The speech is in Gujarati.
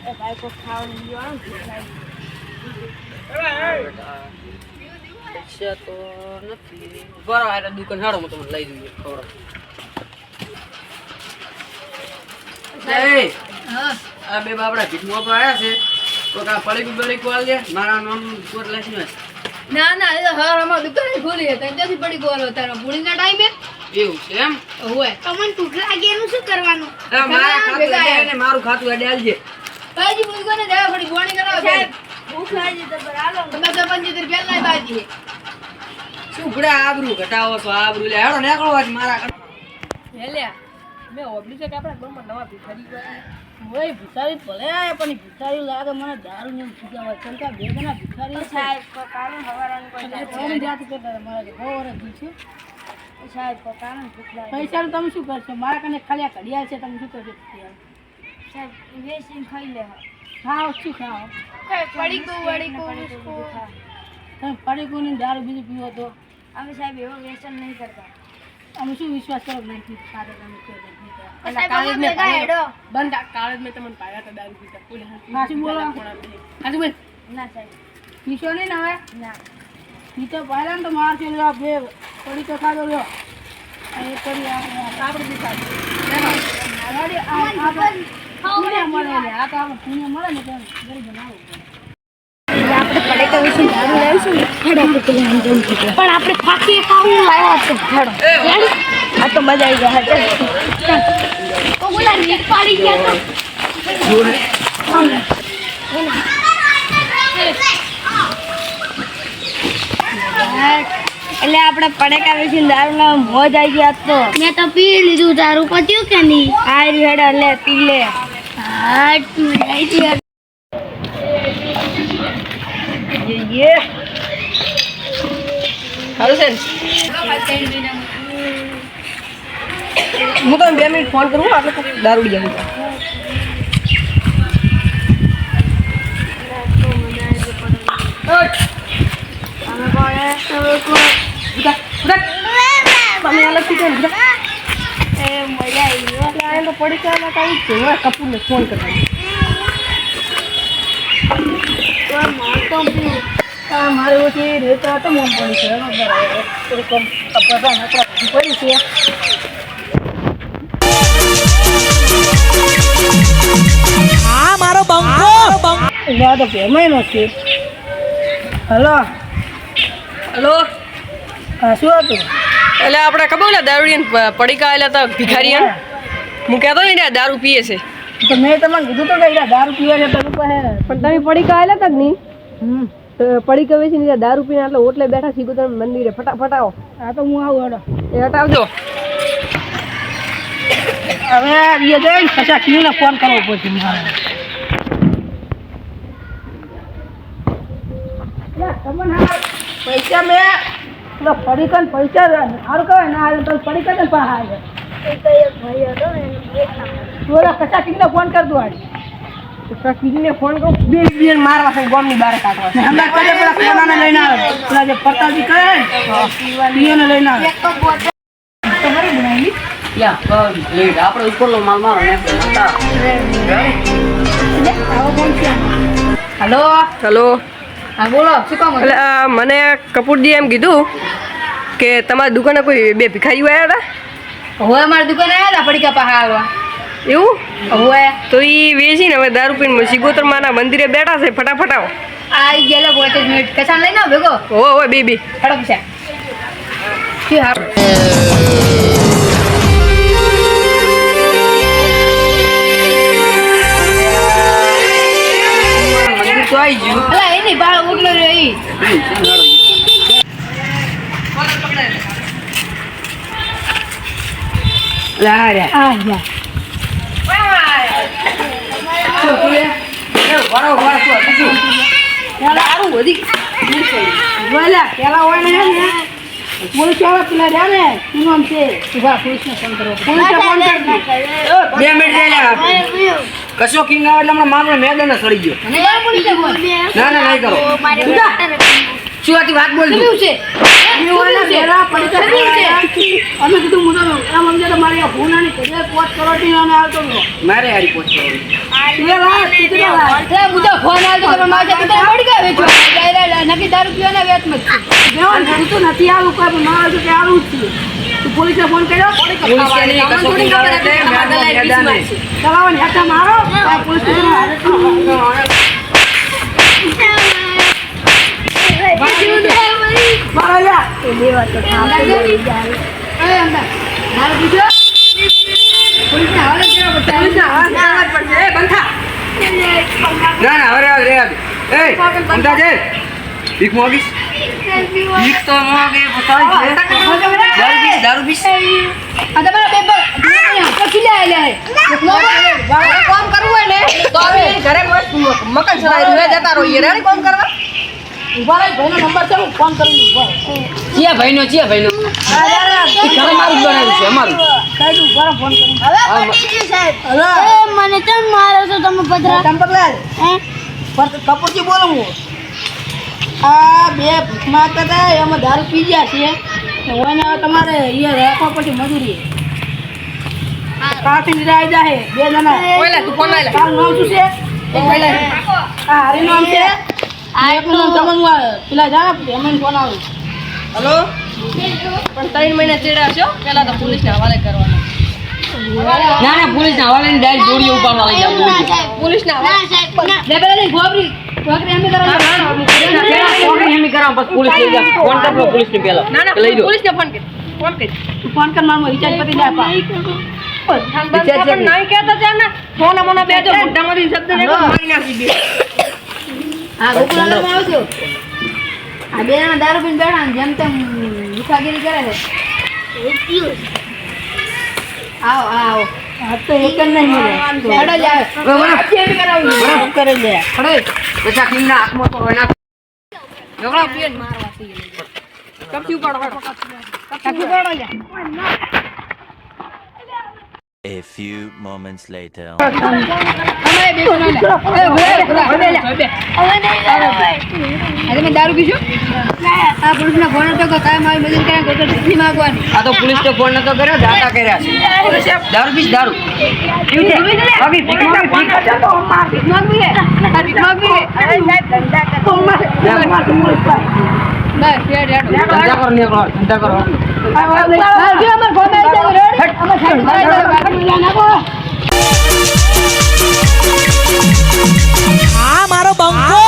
ભાઈ કો ખાવાનું લીવાનું પૈસા તો નથી બરાબર આ દુકાન હાડો હું તમને લઈ દઉં ખવડાવ આ બે બાપડા ભીખમાં તો આવ્યા છે તો કા પડી બળી કોલ દે મારા નામ કોટ લખી ના ના એ હર અમાર દુકાન ખોલી હે ત્યાંથી પડી ગયો તારા પૂરીના ટાઈમે એવું છે એમ હોય તમને ભૂખ લાગી એનું શું કરવાનું મારા ખાતું દે ને મારું ખાતું એડે આલજે બાજી મુલકોને દેવા પડી ગોણી કરાવો સાહેબ ભૂખ લાગી તો બરાલો તમે તો 75 પેલા બાજી શું ઘડા આબરૂ ઘટાવો છો આબરૂ લે હેડો નીકળો આજ મારા હેલ્યા મે ઓબલી છે કે આપડા ગામમાં નવા ભિખારી ગયા ઓય ભિખારી ભલે આયા પણ ભિખારી લાગે મને દારૂ ને સુગાવા ચલકા બે જણા ભિખારી સાહેબ કારણ હવારાન કોઈ જાત કે મારે હોવર દીધું સાહેબ કારણ ભૂખ લાગે પૈસા તમે શું કરશો મારા કને ખાલી આ ઘડિયાળ છે તમે શું કરશો સાહેબ વેચીને ખાઈ લે ખાઓ શું ખાઓ પડી કો તમે પડી કો ને દારૂ બીજું પીવો તો અમે સાહેબ એવો વેચન નહીં કરતા અમે શું વિશ્વાસ કરો નહીં ખાતે તમે કાલે મે બંધ કાલે મે તમને પાયા હતા દારૂ પીતા પૂરે હાચું બોલો હાચું બોલ ના સાહેબ પીશો નહીં ને હવે ના ઈ તો પાયા ને તો માર છે લો બે પડી તો ખાધો લો એ કરી આપણે પીતા આવાડી આ પુણ્ય મળે ને આ તો આપણે પુણ્ય મળે ને તો ગરીબ બનાવો આપણે પડેકા વિશે દારૂ લાવીશું ને હેડો કે લઈને જવું છે પણ આપણે ફાકી ખાવું લાવ્યા છે હેડો આ તો મજા આવી ગયા છે તો બોલા નીક પાડી ગયા તો એટલે આપણે પડેકા વિશે દારૂ ના મોજ આવી ગયા તો મેં તો પી લીધું દારૂ પત્યું કે નહીં આ હેડો લે પી લે હા તું લઈ ये हेलो सर मुझे 2 मिनट फोन करूँ आप लोग दारू लिया मुझे मजा पड़ी क्या कपूर ने फोन कर मारे वो रहता तो मन पड़ी है थोड़ी कम पड़ी है हाँ मारो बंको या तो पेमेंट होती हेलो હેલો हाँ શું હતું એટલે આપણે ખબર ને દારૂડિયન પડીકા આવેલા હતા ભિખારીયન હું કહેતો ને દારૂ પીએ છે તો મેં તમને કીધું તો કે દારૂ પીવા છે તમે પાસે પણ તમે પડીકા આવેલા હતા જ નહીં તો પડીકા વેચીને દારૂ પીને એટલે ઓટલે બેઠા શીખો તમે મંદિરે ફટાફટ આવો હા તો હું આવું હેડો એ હટાવજો હવે એ જઈને પછી કીને ફોન કરવો પડશે મારે પૈસા મેં પડીકા પૈસા સારું કહેવાય ના આવે તો પડીકા ને પાસે આવે થોડા કચા કીને ફોન કર દો આજ કીને ફોન કરો બે મારવા છે ગામની બહાર કાઢવા છે હમણાં કરે પેલા કોનાને લઈને આવે પેલા જે પતાજી કહે પીઓને લઈને આવે તમારી બનાવી યા લેટ આપણે ઉપરનો માલ મારો ને હેલો હેલો હા બોલો શું કામ એટલે મને કપૂરજી એમ કીધું કે તમારી દુકાને કોઈ બે ભિખારીઓ આવ્યા હતા હવે અમારી દુકાને આવ્યા હતા પડીકા પાસે આવવા એવું હવે તો એ વેચીને હવે દારૂ પીને સિગોતર માના મંદિરે બેઠા છે ફટાફટ આવો આવી ગયેલા 45 મિનિટ કસાન લઈને આવ ભેગો હો બે હેડો પૈસા શું હા મંદિર તો આવી ગયું અલા એની બાળ ઉગલો રહી કશો કિંગ આવે એટલે મામલો મેદાન સડી ગયો ના નહીં કરો શું હતી વાત બોલ જીવવાના ઘેરા પૈસા ખવડાવ્યા. અમે કીધું હું તો આમ સમજે તો મારી આ ભૂનાની ઘરે પોત કરોડની અને આવતો હતો. મારે હારી પોચ કરોડ. એ લાય, તીતરી લાય. ફોન આવ્યો તો મારે કીધું પડી ગયા વેચવા નક્કી દારૂ પીવાના વેચમાં જ છે. દેવાન કીધું નથી આવું કોઈ ના આવે તો કે આવું જ છે. તું પોલીસને ફોન કર્યો? પોલીસે નહીં કશું કીધું નથી, મેદાને. દવાઓને હેઠા મારો આ પોલીસ સ્ટેશનમાં હાજર કરો. મારો યાર. દારૂ પીધો? પોલીસને હવાલે કરવા પડશે. પોલીસને હવાલે કરવા જ પડશે. એ બંધ થા. ના ના હવે રે એ અંતા છે ભીખ મોગીશ ભીખ તો મોગે પોતાની છે દારૂ પીશ આ તમારા પેપર પછી લે આલ્યા હે કામ કરવું હોય ને તો હવે ઘરે મકાન ચડાવી દે જતા રહીએ રેડી કામ કરવા ઉભા રહી ભાઈનો નંબર છે હું ફોન કરી ઉભા રહી. ચિયા ભાઈનો ઈ ઘરે મારું જ બનાવ્યું છે અમારું સાહેબ ઉભા રહો, ફોન કરી. હવે પતી ગયું સાહેબ હલો. મને કેમ મારો છો તમે પધરા ચંપકલાલ કપૂરજી બોલું હું. આ બે ભૂખ માંગતા હતા એમાં દારૂ પી ગયા છે ઓને તમારે અહીંયા રાખવા પછી મજૂરી કાથી આવી જાય બે જણા. તું ફોન લઈ લે તારું નામ શું છે? આ હારી નામ છે. એકનું નામ ચમનનું આવે. પેલા જા એમને ફોન આવે. હલો પણ 3 મહિના ચેડા છો પેલા તો પોલીસને હવાલે કરવાનો ના ના પોલીસ ના હવાલે ડાયરેક્ટ જોડી ઉપાડવા લઈ જાવ પોલીસને હવાલે લે પેલા નહીં ગોબરી એમ કરવાનું છોકરી એમ કરાવ બસ પોલીસ લઈ જાવ ફોન કરજો પોલીસ ને પેલા લઈ દો પોલીસને ફોન કર તું ફોન કર મારું રિચાર્જ પતી જાય પા. પણ નહીં કહેતો છે ને ફોન મને બેજો મોઢામાંથી શબ્દ નીકળે મારી નાખી દે હા ગોકુલામાં આવજો આ બે જણા દારૂ પીને બેઠા ને જેમ તેમ મુસાફરી કરે છે આવો આવો આ તો એક જ નહીં મળે. હેડો જ આવે એમ કરાવું બરાબર કરી લે. ખડે બચા કિંગના હાથમાં તો હોય ના ઝઘડા પીને મારવા છે કપચી ઉપાડો કપચી ઉપાડો જા A few moments later. અમે બેસો ના લે મેં દારૂ પીશું આ પુરુષના ફોન હતો કે કાયમ આવી મદદ કર્યા તો નથી માંગવાની આ તો પોલીસ ને ફોન નતો કર્યો દાતા કર્યા છે દારૂ પીશ દારૂ માંગવી બસ હેડ હેડ ધંધા કરો નીકળો ધંધા કરો આ મારો બંકો